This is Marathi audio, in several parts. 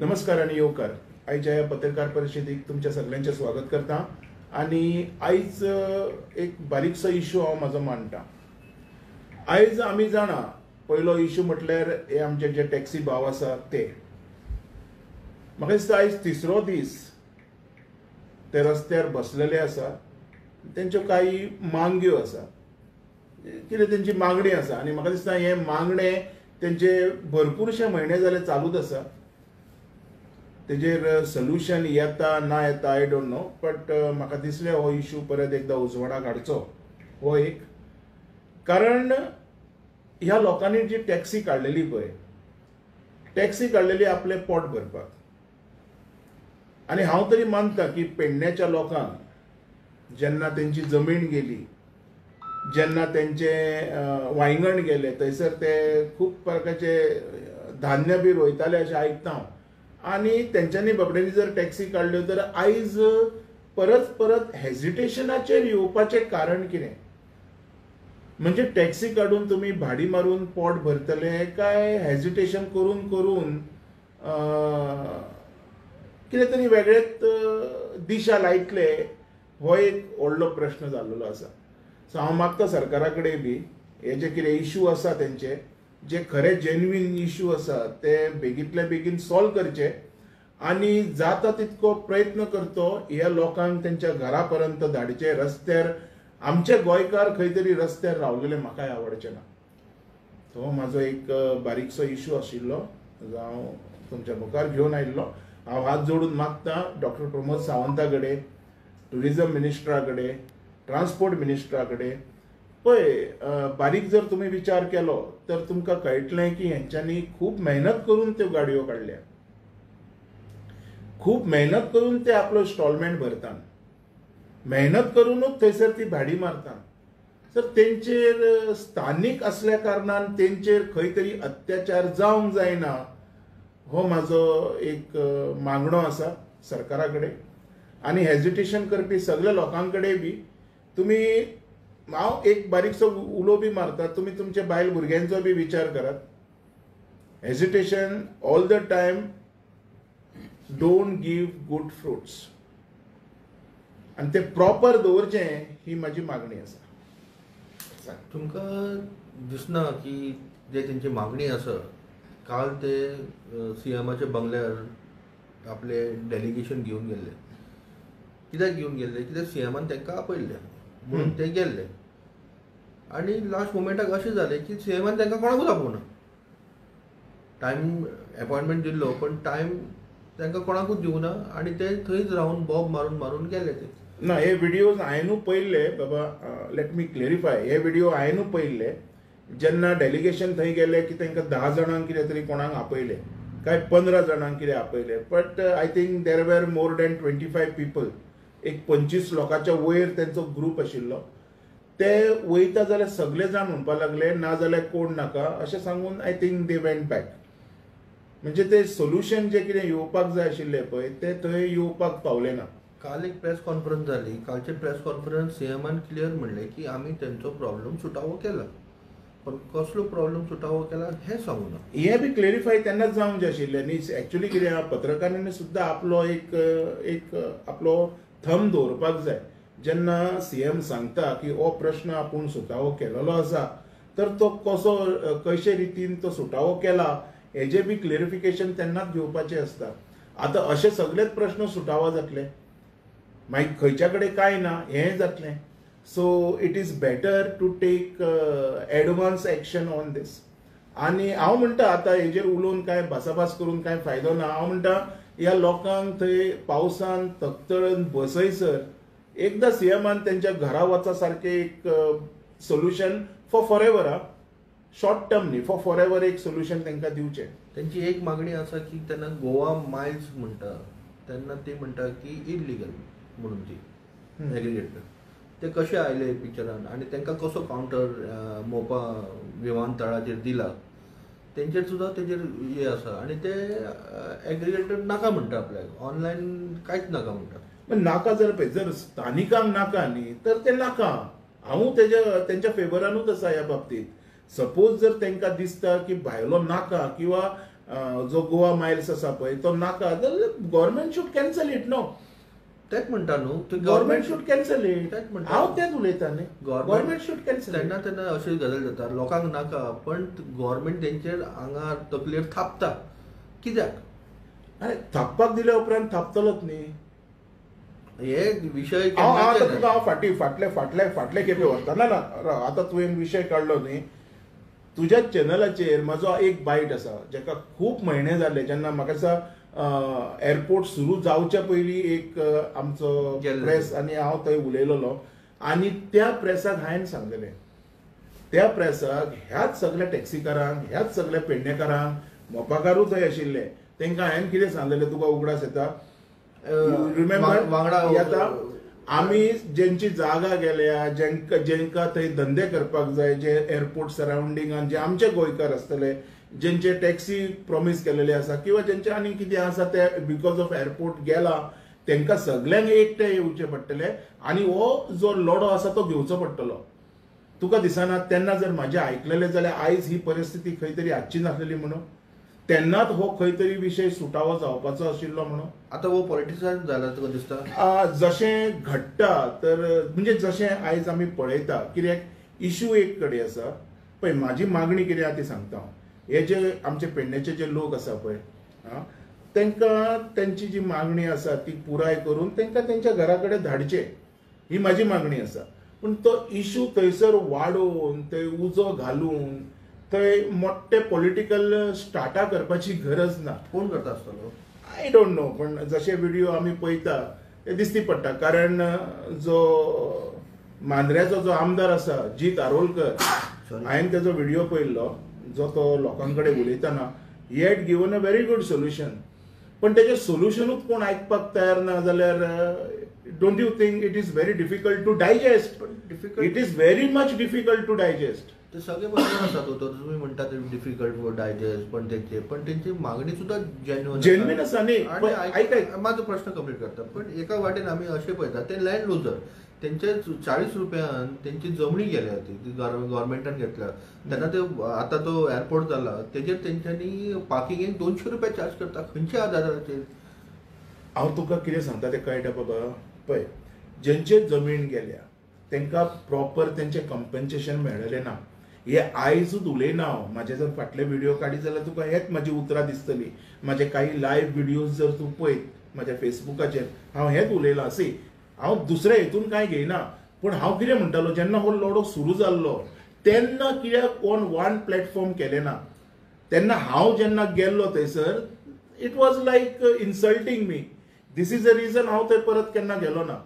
नमस्कार आणि येवकार. आयच्या ह्या पत्रकार परिषदेक तुमच्या सगळ्यांचे स्वागत करता. आणि आयज एक बारीकसो इश्यू हांव म्हाजो मांडटा. आयज आमी जाणा पयलो इश्यू म्हटल्यार हे आमचे जे टॅक्सी भाव आसा ते. म्हाका दिसता आयज तिसरो दीस ते रस्त्यार बसलेले आसा. तेंच्यो काही मागण्यो आसा, कितें तेंची मागणी आसा. आनी म्हाका दिसता हे मागणे तेंचे भरपूरशे म्हयने जाले चालूच आसा. तेजेर सोल्युशन येता ना येता आय डोंट नो, बट म्हाका दिसलें हो इश्यू परत एकदा उजवाडाक हाडचो. हो एक कारण ह्या लोकांनी जी टॅक्सी काडलेली पळय, टॅक्सी काडलेली आपलें पोट भरपाक. आनी हांव तरी मानता की पेडण्याच्या लोकांक जेन्ना तेंची जमीन गेली, जेन्ना तेंचे वांयगण गेले, थंयसर ते खूब प्रकारचे धान्य बी रोयताले अशें आयकता हांव. आनी तेंच्यांनी बाबड्यांनी जर टॅक्सी काडल्यो तर आयज परत परत हेजिटेशनाचेर येवपाचें कारण कितें? म्हणजे टॅक्सी काडून तुमी भाडी मारून पोट भरतले काय हेजिटेशन करून करून कितें तरी वेगळेच दिशा लायतले? हो एक व्हडलो प्रश्न जाल्लो आसा. सो हांव मागता सरकारा कडेन बी हे जे कितें इश्यू आसा तेंचे, जे खरे जेन्युइन इश्यू आसा ते बेगींतल्या बेगीन सॉल्व करचे. आनी जाता तितको प्रयत्न करचो ह्या लोकांक तेंच्या घरा पर्यंत धाडचे. रस्त्यार आमचे गोंयकार खंय तरी रस्त्यार रावलेले म्हाकाय आवडचे ना. तो म्हाजो एक बारीकसो इश्यू आशिल्लो, हांव तुमच्या मुखार घेवन आयिल्लो. हांव हात जोडून मागता डॉक्टर प्रमोद सावंता कडेन, टुरिजम मिनिस्टरा कडेन, ट्रान्सपोर्ट मिनिस्टरा कडेन. पळय, बारीक जर तुमी विचार केलो तर तुमकां कळटलें की हेंच्यांनी खूब मेहनत करून त्यो गाडयो काडल्या. खूब मेहनत करून ते आपलो इन्स्टॉलमेंट भरतात. मेहनत करूनच थंयसर ती भाडी मारतात. तर तेंचेर स्थानीक असल्या कारणान तेंचेर खंय तरी अत्याचार जावंक जायना हो म्हाजो एक मागणो आसा सरकारा कडेन. आनी हेजिटेशन करपी सगळ्या लोकां कडेन बी तुमी, हांव एक बारीकसो उलो बी मारता, तुमी तुमच्या बायल भुरग्यांचो बी विचार करात. Hesitation all the time don't give good fruits. आनी ते प्रॉपर दवरचें ही म्हाजी मागणी आसा. तुमकां दिसना की जे तेंची मागणी आसा, काल ते सीएमाच्या बंगल्यार आपले डेलिगेशन घेवन गेल्ले. कित्याक घेवन गेल्ले? कित्याक सीएमान तांकां आपयल्ले म्हणून ते गेल्ले. आनी लास्ट मोमेंटाक अशें जालें की सीएमान तांकां कोणाकूच आपोवना. टायम अपॉयंटमेंट दिल्लो पण टायम तांकां कोणाकूच दिवना आनी ते थंयच रावन बॉब मारून मारून गेले ते. ना, हे व्हिडिओज हांवेनूय पळयल्ले बाबा. लेट मी क्लेरिफाय, हे व्हिडिओ हांवेनूय पळयल्ले. जेन्ना डेलिगेशन थंय गेले की तांकां 10 जाणांक कितें तरी कोणाक आपयले, काय 15 जाणांक कितें आपयले. But I think there were more than 25 people. एक 25 लोकांच्या वयर तेंचो ग्रूप आशिल्लो. ते वयता जाल्यार सगळे जाण म्हणपाक लागले ना जाल्यार कोण नाका अशें सांगून I think they went back. म्हणजे ते सोल्युशन जे कितें येवपाक जाय आशिल्लें पळय ते थंय येवपाक पावले ना. काल एक प्रेस कॉन्फरन्स जाली. कालचे प्रेस कॉन्फरन्स सीएमान क्लियर म्हणलें की आमी तेंचो प्रॉब्लेम सुटावो केला. पण कसलो प्रॉब्लेम सुटावो केला हें सांगू ना. हे बी क्लेरिफाय तेन्नाच जावंक जाय आशिल्लें न्ही. एक्चुअली कितें पत्रकारांनी सुद्दां आपलो एक आपलो थंब दवरपाक जाय. जेन्ना सीएम सांगता की हो प्रश्न आपूण सुटावो केलेलो आसा, तर तो कसो कशे रितीन तो सुटावो केला हेजे बी क्लेरिफिकेशन तेन्नाच घेवपाचें आसता. आतां अशे सगळेच प्रश्न सुटावो जातले, मागीर खंयच्या कडेन कांय ना हें जातलें. So it is better to take advance action on this. आनी हांव म्हणटा आतां हेजेर उलोवन काय भासाभास करून कांय फायदो ना. हांव म्हणटा ह्या लोकांक थंय पावसान तक्तळन बसयसर एकदां सीएमान तेंच्या घरा वचा सारकें एक solution for ever, short term न्ही, फॉर एवर एक सोल्युशन तांकां दिवचें. त्यांची एक मागणी आसा की त्यांना गोवा मायल्स म्हणटा तेन्ना ते म्हणटा की इलिगल म्हणून ती एग्रिगेटर ते कशे आयले पिक्चरान आनी तांकां कसो कावंटर मोपा विमानतळाचेर दिला तेंचेर सुद्दां तेजेर हे आसा. आनी ते एग्रिगेटर नाका म्हणटा आपल्याक, ऑनलायन कांयच नाका म्हणटा. पण नाका जर स्थानिकांक नाका न्ही तर ते नाका. हांव तेंच्या फेवरानूच आसा ह्या बाबतींत. सपोज जर तांकां दिसता की भायलो नाका किंवा जो गोवा मायल्स आसा पळय तो नाका जाल्यार government should cancel it no. तेच म्हणटा न्हू ते गव्हर्मेंट शूड कॅन्सल इट. तेच म्हणटा हांव तेच उलयता न्ही. Government should cancel. तेन्ना तेन्ना अशी गजाल जाता लोकांक नाका पण गव्हर्मेंट तेंचेर आंगार तकलेर थापता. कित्याक? अरे थापपाक दिल्या उपरांत थापतलोच न्ही. हे विशय आतां तुका हांव फाटले खेपे व्हरता ना आतां तुवें विशय काडलो न्ही. तुज्या चॅनलाचेर म्हजो एक बायट आसा जेका खूब म्हयने जाले जेन्ना म्हाका दिसता एअरपोर्ट सुरू जावच्या पयलीं एक आमचो प्रेस आनी हांव थंय उलयलोलो आनी त्या प्रेसाक हांवें सांगलेलें त्या प्रेसाक ह्याच सगळ्या टॅक्सीकारांक ह्याच सगळ्या पेडणेकारांक मोपाकारूय थंय आशिल्ले तांकां हांवें कितें सांगलेलें तुका उगडास येता रिमेंबर येता आमी जेंची जागा गेल्या जेंका थंय धंदे करपाक जाय जे एअरपोर्ट सराउंडिंगान जे आमचे गोंयकार आसतले जेंचे टॅक्सी प्रॉमिस केलेले आसा किंवा जेंचे आनी कितें आसा ते बिकॉज ऑफ एअरपोर्ट गेला तांकां सगळ्यांक एकटे येवचे पडटले आनी हो जो लढो आसा तो घेवचो पडटलो. तुका दिसना तेन्ना जर म्हाजें आयकलेलें जाल्यार आयज ही परिस्थिती खंय तरी आसची नासलेली म्हणून तेन्नाच हो खंय तरी विशय सुटावो जावपाचो आशिल्लो म्हणून. आतां हो पॉलिटिसायज जाला तुका दिसता? जशें घडटा तर म्हणजे जशें आयज आमी पळयता कित्याक इश्यू एक कडेन आसा पळय म्हाजी मागणी कितें आहा ती सांगता हांव. हे जे आमचे पेडणेचे जे लोक आसा पळय तांकां तेंची जी मागणी आसा ती पुराय करून तांकां तेंच्या घरा कडेन धाडचे ही म्हाजी मागणी आसा. पूण तो इश्यू थंयसर वाडोवन थंय उजो घालून थंय मोठे पॉलिटिकल स्टार्टा करपाची गरज ना. कोण करता आसतलो? आय डोंट नो पण जशे व्हिडिओ आमी पळयता ते दिसती पडटा कारण जो मांद्र्याचो जो आमदार आसा जीत आरोलकर हांवें तेजो व्हिडिओ पळयल्लो जो तो लोकां कडेन उलयतना he had given a very good solution. पण तेजें सोल्युशनूच कोण आयकपाक तयार ना जाल्यार don't you think it is very difficult to digest. It is very much difficult to digest. ते सगळे बरोबर आसा तो तुम्ही म्हणटा ते डिफिकल्ट फॉर डायजेस्ट पण तेंची मागणी सुद्धा जेन्युइन आसा न्ही. माझो प्रश्न कंप्लीट करता पण एका वाटेन आमी अशें पळयता ते लँड लुजर तेंचे 40 रुपयान तेंची जमनी गेल्या ती गव्हर्मेंटान घेतल्या तेन्ना ते आतां तो एअरपोर्ट जाला तेजेर तेंच्यांनी पार्किंगेक 200 रुपया चार्ज करता. खंयच्या आधाराचेर? हांव तुका कितें सांगता तें कळटा बाबा. पळय जेंचे जमीन गेल्या तांकां प्रॉपर तेंचें कंपेन्सेशन मेळलेलें ना. हे आयजूच उलयना हांव. म्हाजे जर फाटले व्हिडिओ काडी जाल्यार तुका हेच म्हाजी उतरां दिसतली. म्हाजे काही लायव्ह व्हिडिओज जर तूं पळयत म्हाज्या फेसबुकाचेर हांव हेच उलयलां. सी हांव दुसऱ्या हेतून कांय घेयना पूण हांव कितें म्हणटालो जेन्ना हो लढो सुरू जाल्लो तेन्ना कित्याक कोण वन प्लॅटफॉर्म केलें ना. तेन्ना हांव जेन्ना गेल्लो थंयसर it was like insulting me. This is the reason हांव थंय परत केन्ना गेलो ना.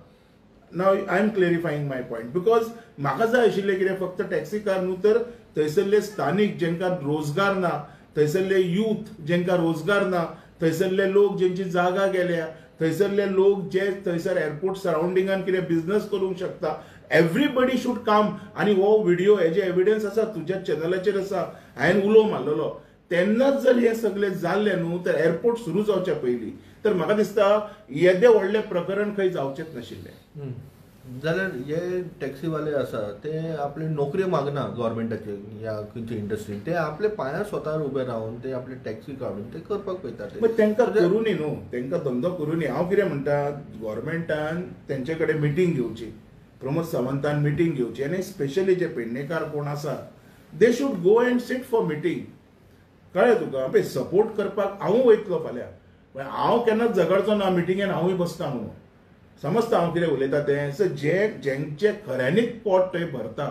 Now I am clarifying my point because म्हाका जाय आशिल्लें कितें फक्त टॅक्सी कार न्हू तर थंयसरले स्थानीक जेंकां रोजगार ना थंयसरले यूथ जेंकां रोजगार ना थंयसरले लोक जेंची जागा गेल्या थंयसरले लोक जे थंयसर एअरपोर्ट सराउंडिंगान कितें बिझनस करूंक शकता एवरीबडी शूड कम. आनी हो व्हिडिओ हेजे एविडन्स आसा तुज्या चॅनलाचेर आसा. हांवें उलो मारलेलो तेन्नाच जर हे सगळें जाल्लें न्हू तर एअरपोर्ट सुरू जावच्या पयलीं तर म्हाका दिसता येदें व्हडलें प्रकरण खंय जावचेंच नाशिल्लें. जाल्यार हे टॅक्सीवाले आसा ते आपली नोकरी मागना गव्हर्मेंटाचे या खंयच्या इंडस्ट्रीन ते आपले पांयार स्वतार उबे रावन ते आपली टॅक्सी काडून ते करपाक पळयतात. तांकां करूनी न्हू तांकां धंदो करूनी. हांव कितें म्हणटा गव्हर्मेंटान तेंचे कडेन मिटींग घेवची प्रमोद सावंतान मिटींग घेवची आनी स्पेशली जे पेडणेकार कोण आसा they should go and seat for meeting. कळ्ळें तुका पळय सपोर्ट करपाक हांवूय वयतलो फाल्यां हांव केन्नाच झगडचो ना मिटिंगेन हांवूय बसता म्हणून समजता हांव कितें उलयता तें. सो जेंचे खऱ्यांनीच पोट थंय भरता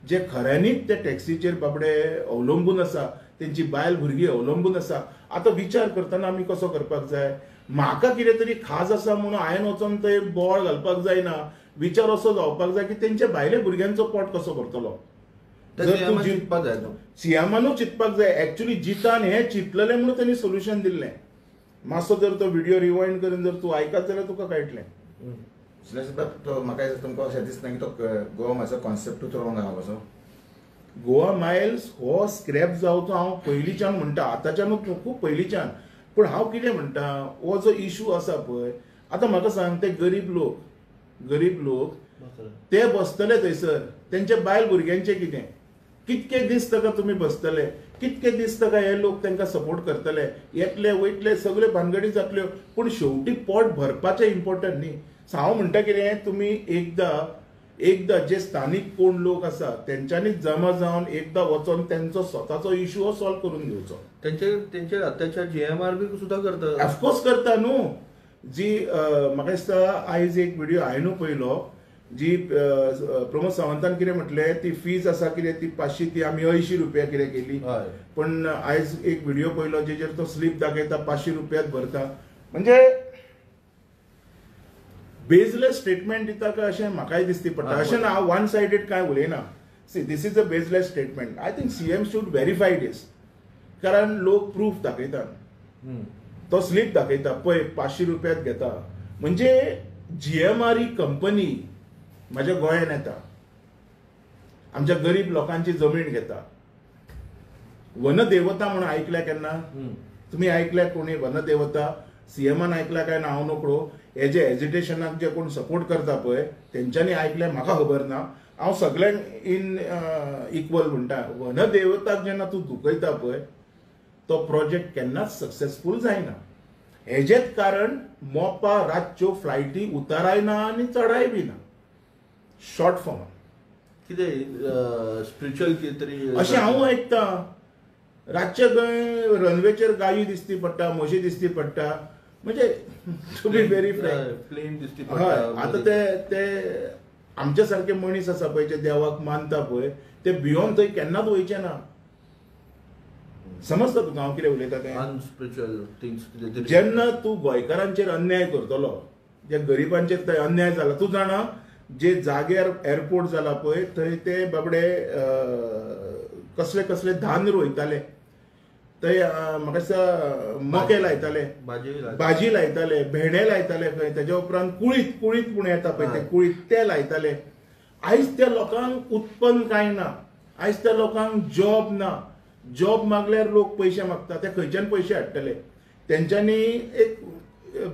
जे खऱ्यांनीच ते टॅक्सीचेर बाबडे अवलंबून आसा तेंची बायल भुरगीं अवलंबून आसा. आतां विचार करतना आमी कसो करपाक जाय. म्हाका कितें तरी खाज आसा म्हणून हांवें वचोन थंय बोवाळ घालपाक जायना. विचार असो जावपाक जाय की तेंच्या भायल्या भुरग्यांचो पोट कसो भरतलो. सीएमानूच चिंतपाक जाय. एक्चुअली जितान हें चिंतलेलें म्हणून तांणी सोल्युशन दिल्लें. मातसो जर तो व्हिडिओ रिवायंड करून जर तूं आयकत जाल्यार तुका कळटलें. तो म्हाका तुमकां अशें दिसना की तो गोवा मायल्सचो कॉन्सेप्टूच रॉंग आहा कसो. गोवा मायल्स हो स्क्रॅप जावचो हांव पयलींच्यान म्हणटा आतांच्यानूच खूब पयलींच्यान. पूण हांव कितें म्हणटा हो जो इशू आसा पळय आतां म्हाका सांग ते गरीब लोक ते बसतले थंयसर तेंचे बायल भुरग्यांचें कितें कितके दीस ताका तुमी बसतले. कितके दिसता काय हे लोक तांकां सपोर्ट करतले, येतले वयतले सगळे भानगडी जातल्यो, पूण शेवटी पोट भरपाचें इम्पॉर्टंट न्ही. हांव म्हणटा कितें, तुमी एकदा जे स्थानीक कोण लोक आसा तेंच्यांनी जमा जावन एकदा वचोन तेंचो स्वताचो इश्यू हो सॉल्व करून घेवचो. तेंचे अत्याचार GMR बी सुद्दां करता. ऑफकोर्स करता न्हू. जी म्हाका दिसता आयज एक व्हिडिओ हांवें पळयलो, जी प्रमोद सावंतान कितें म्हटलें, ती फीज आसा कितें ती 500 ती आमी 80 रुपया कितें केली. पण आयज एक व्हिडिओ पळयलो जेचेर तो स्लीप दाखयता 500 रुपयात भरता. म्हणजे बेजलेस स्टेटमेंट दिता काय अशें म्हाकाय दिसती पडटा. अशें ना हांव वन सायडेड काय उलयना. See this is a baseless statement. I think CM should verify this. कारण लोक प्रूफ दाखयतात, तो स्लीप दाखयता पळय 500 रुपयात घेता. म्हणजे GMR ही कंपनी माझ्या गोंयांत येता, आमच्या गरीब लोकांची जमीन घेता. वनदेवता म्हणून आयकल्या केन्ना? तुम्ही ऐकल्या कोणी वनदेवता? CMन ऐकला काय ना हांव नकळो. हे जे एज्युटेशनाक जे कोण सपोर्ट करता पळय तेंच्यांनी ऐकल्या म्हाका खबर ना. हांव सगळ्यांक इन इक्वल म्हणटा. वनदेवताक जेन्ना तूं दुखयता पळय तो प्रोजेक्ट केन्नाच सक्सेसफूल जायना. हेजेच कारण मोपा रातच्यो फ्लायटी उताराय ना आनी चढाय बी ना. शॉर्ट फॉर्म कितें स्पिरिच्युअल कितें तरी अशें हांव आयकता. रातचे रनवेचेर गायी दिसती पडटा, म्हशी दिसती पडटा. म्हणजे to be very frank plain दिसती हय. पडटा. आतां ते आमचे सारखे मनीस आसा पळय जे देवाक मानता पळय ते भियोन थंय केन्नाच वयचे ना. समजता तुका हांव कितें उलयता तें? अनस्पिरिच्युअल थिंग्स. जेन्ना तूं गोंयकारांचेर अन्याय करतलो, जे गरिबांचेर थंय अन्याय जाला, तूं जाणा जे जाग्यार एअरपोर्ट जाला पळय थंय ते बाबडे कसले कसले धान्य रोयताले, थंय म्हाका दिसता मके लायताले, भाजी लायताले, भेंडे लायताले खंय. तेज्या उपरांत कुळीत पूण येता पळय ते कुळीत ते लायताले. आयज त्या लोकांक उत्पन्न कांय ना. आयज त्या लोकांक जॉब ना. जॉब मागल्यार लोक पयशे मागता. ते खंयच्यान पयशे हाडटले? तेंच्यांनी एक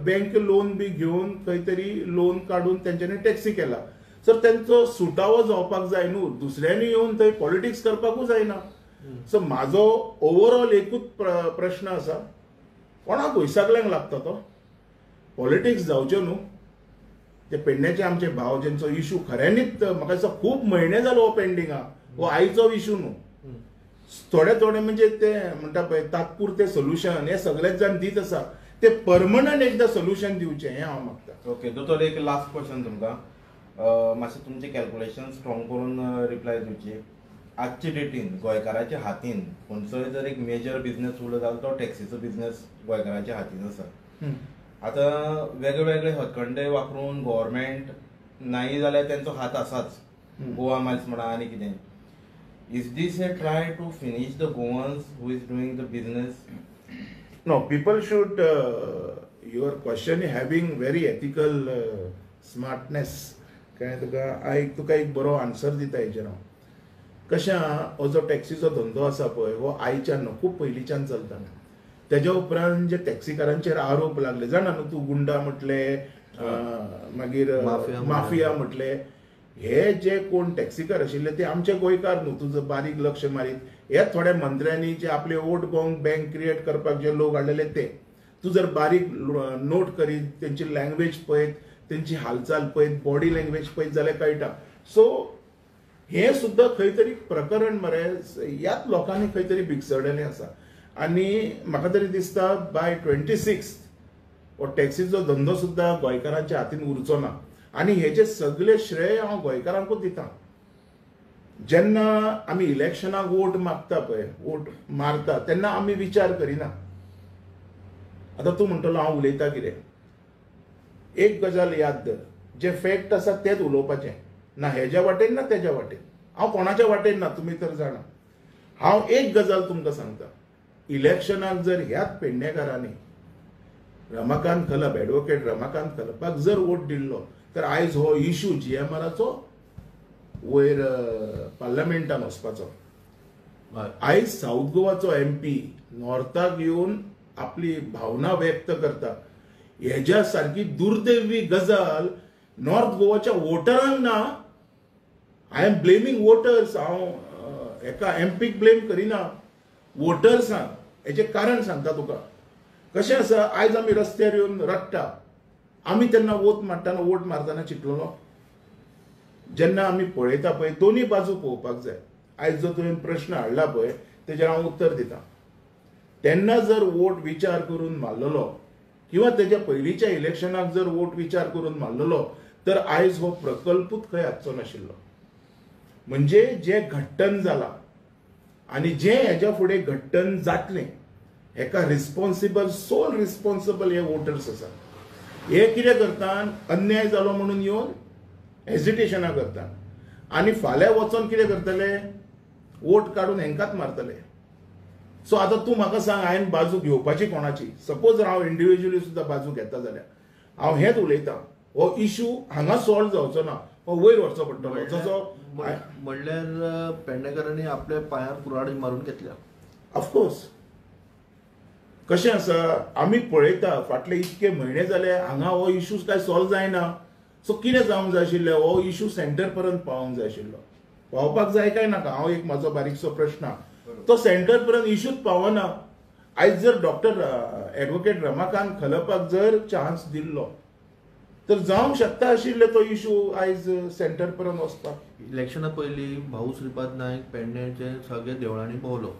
बँक लोन बी घेवन खंय तरी लोन काडून तेंच्यांनी टॅक्सी केला. सर तेंचो सुटावो जावपाक जाय न्हू. दुसऱ्यांनी येवन थंय पॉलिटिक्स करपाकूच जायना. सो म्हाजो ओवरऑल एकूच प्रश्न आसा, कोणाक वैसागल्यांक लागता तो? पॉलिटिक्स जावच्यो न्हू. ते पेडण्याचे आमचे भाव जेंचो इश्यू खऱ्यांनीच म्हाका दिसता खूब म्हयने जालो हो पेंडींग आहा. हो आयचो इश्यू न्हू. थोडे म्हणजे ते म्हणटा पळय तात्पुरते सोल्युशन हे सगळेच जाण दीत आसा. ते परमनंट एकदा सोल्युशन दिवचें हें हांव मागता. ओके दोतोर, एक लास्ट क्वेश्चन तुमकां. मातशें तुमचे कॅल्क्युलेशन स्ट्रॉंग करून रिप्लाय दिवची. आजचे डेटीन गोंयकाराच्या हातीन खंयचोय जर एक मेजर बिझनेस उरलो जाल्यार तो टॅक्सीचो बिझनेस गोंयकाराच्या हातीन आसा. आतां वेगळे वेगळे हतखंडे वापरून गव्हर्मेंट नाही जाल्यार तेंचो हात आसाच. गोवा मायल्स म्हणा आनी कितें. Is this a try to finish the Goans who is doing the business? No, people should. Your question is having very ethical smartness. काय तुका एक बरो आन्सर दिता हेजेर हांव. कशें हो जो टॅक्सीचो धंदो आसा पळय हो आयच्यान न्हू, खूब पयलींच्यान चलता. तेज्या उपरांत जे टॅक्सीकारांचेर आरोप लागले, जाणा न्हू तूं गुंडा म्हटले, मागीर माफिया म्हटले. हे जे कोण टॅक्सीकार आशिल्ले ते आमचे गोंयकार न्हू. तुजो बारीक लक्ष मारीत हे थोड्या मंत्र्यांनी जे आपले वोट बँक क्रिएट करपाक जे लोक हाडलेले ते. तूं जर बारीक नोट करीत तेंची लँग्वेज पळयत, तेंची हालचाल पळयत, बॉडी लँग्वेज पळयत जाल्यार कळटा. सो हे सुद्दां खंय तरी प्रकरण मरे ह्याच लोकांनी खंय तरी भिगसडलेलें आसा. आनी म्हाका तरी दिसता बाय 26 हो टॅक्सीचो धंदो सुद्दां गोंयकारांच्या हातीन उरचो ना. आनी हेजे सगळे श्रेय हांव गोंयकारांकूच दिता. जेन्ना आमी इलेक्शनाक वोट मागता पळय, वोट मारता तेन्ना आमी विचार करिना. आतां तूं म्हणटलो हांव उलयता कितें. एक गजाल याद धर, जे फॅक्ट आसा तेच उलोवपाचें. ना हेज्या वाटेन ना तेज्या वाटेन. हांव कोणाच्या वाटेन ना, तुमी तर जाणा. हांव एक गजाल तुमकां सांगता. इलेक्शनाक जर ह्याच पेडणेकारांनी रमाकांत खलप, एडवोकेट रमाकांत खलपाक जर वोट दिल्लो तर आयज हो इश्यू GMRचो वयर पार्लमेंटान वचपाचो. आयज साऊथ गोवाचो MP नॉर्थाक येवन आपली भावना व्यक्त करता. हेज्या सारकी दुर्दैवी गजाल नॉर्थ गोवाच्या वोटरांक ना. I am blaming voters. हांव एका MPक ब्लेम करिना. वोटर्सांक हेचे कारण सांगता तुका. कशें आसा, आयज आमी रस्त्यार येवन रडटा, आमी तेन्ना वोट मारतना चिंतलोलो? जेन्ना आमी पळयता पळय दोनूय बाजू पळोवपाक जाय. आयज जो तुवें प्रश्न हाडला पळय तेजेर हांव उत्तर दितां. तेन्ना जर वोट विचार करून मारलेलो किंवा तेच्या पयलींच्या इलेक्शनाक जर वोट विचार करून मारलेलो तर आयज हो प्रकल्पूच खंय हाडचो नाशिल्लो. म्हणजे जे घट्टन जाला आनी जे हेच्या फुडें घट्टन जातलें हेका सोल रिस्पॉन्सिबल हे वोटर्स आसा. हे कितें करतात, अन्याय जालो म्हणून येवन हेजिटेशनां करतात आनी फाल्यां वचोन कितें करतले, वोट काडून हेंकाच मारतले. सो आतां तूं म्हाका सांग, हांवें बाजू घेवपाची कोणाची? सपोज जर हांव इंडिव्हिज्युअली सुद्दां बाजू घेता जाल्यार हांव हेच उलयतां, हो इशू हांगा सॉल्व जावचो ना, हो वयर व्हरचो पडटलो. जसो म्हणल्यार पेडणेकरांनी आपल्या पांयार कुऱ्हाडी मारून घेतल्या. ऑफकोर्स कशें आसा, आमी पळयता फाटले इतके म्हयने जाले हांगा हो इशू काय सॉल्व जायना. सो कितें जावंक जाय आशिल्लें, हो इशू सेंटर पर्यंत पावोंक जाय आशिल्लो. पावपाक जाय काय नाका, हांव एक म्हाजो बारीकसो प्रश्न आहा, तो सेंटर पर्यंत इशूच पावना. आयज जर डॉक्टर ॲडव्होकेट रमाकांत खलपाक जर चान्स दिल्लो तर जावंक शकता आशिल्ले तो इशू आयज सेंटर पर्यंत वचपाक. इलेक्शना पयलीं भाऊ श्रीपाद नायक पेडणेचे सगळे देवळांनी भोंवलो,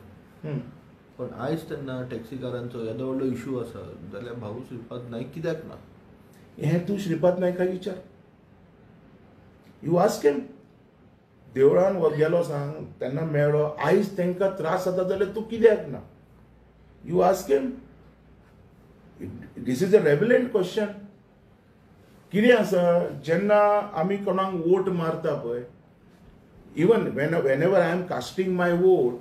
पण आयज तेन्ना टॅक्सीकारांचो येदो व्हडलो इशू आसा जाल्यार भाऊ श्रीपाद नायक कित्याक ना? हें तूं श्रीपाद नायकाक विचार. यू आस्क हिम. देवळान गेलो सांग, तेन्ना मेळ्ळो, आयज तांकां त्रास जाता जाल्यार तूं कित्याक ना? You ask him. This is a relevant question. कितें आसा, जेन्ना आमी कोणाक वोट मारता पळय, even whenever I am casting my vote,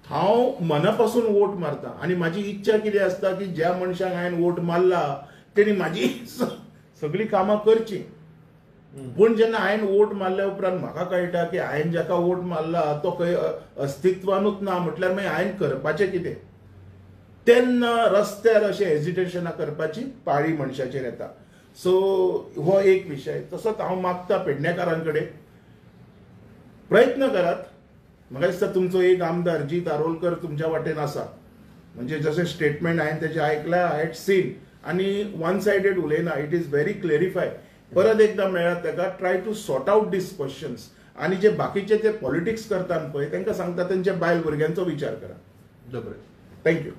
हांव मना पासून वोट मारता आनी म्हाजी इच्छा कितें आसता की ज्या मनशाक हांवें वोट मारला तेणी म्हाजी सगळीं कामां करची. पूण जेन्ना हांवें वोट मारल्या उपरांत म्हाका कळटा की हांवें जाका वोट मारला तो खंय अस्तित्वानूच ना, म्हटल्यार मागीर हांवें करपाचें कितें? तेन्ना रस्त्यार अशें हेजिटेशनां करपाची पाळी मनशाचेर येता. सो हो एक विशय. तसोच हांव मागता पेडणेकारां कडेन, प्रयत्न करात. म्हाका दिसता तुमचो एक आमदार जीत आरोलकर तुमच्या वाटेन आसा. म्हणजे जशें स्टेटमेंट हांवें तेजें आयकलां, आय हॅड सीन, आनी वन सायडेड उलयना, इट इज व्हेरी क्लेरिफाय. परत एकदां मेळ्ळात ताका, try to sort out these questions. आनी जे बाकीचे ते पॉलिटिक्स करतात पळय तांकां सांगता तेंच्या बायल भुरग्यांचो विचार करा. बरें, थँक्यू.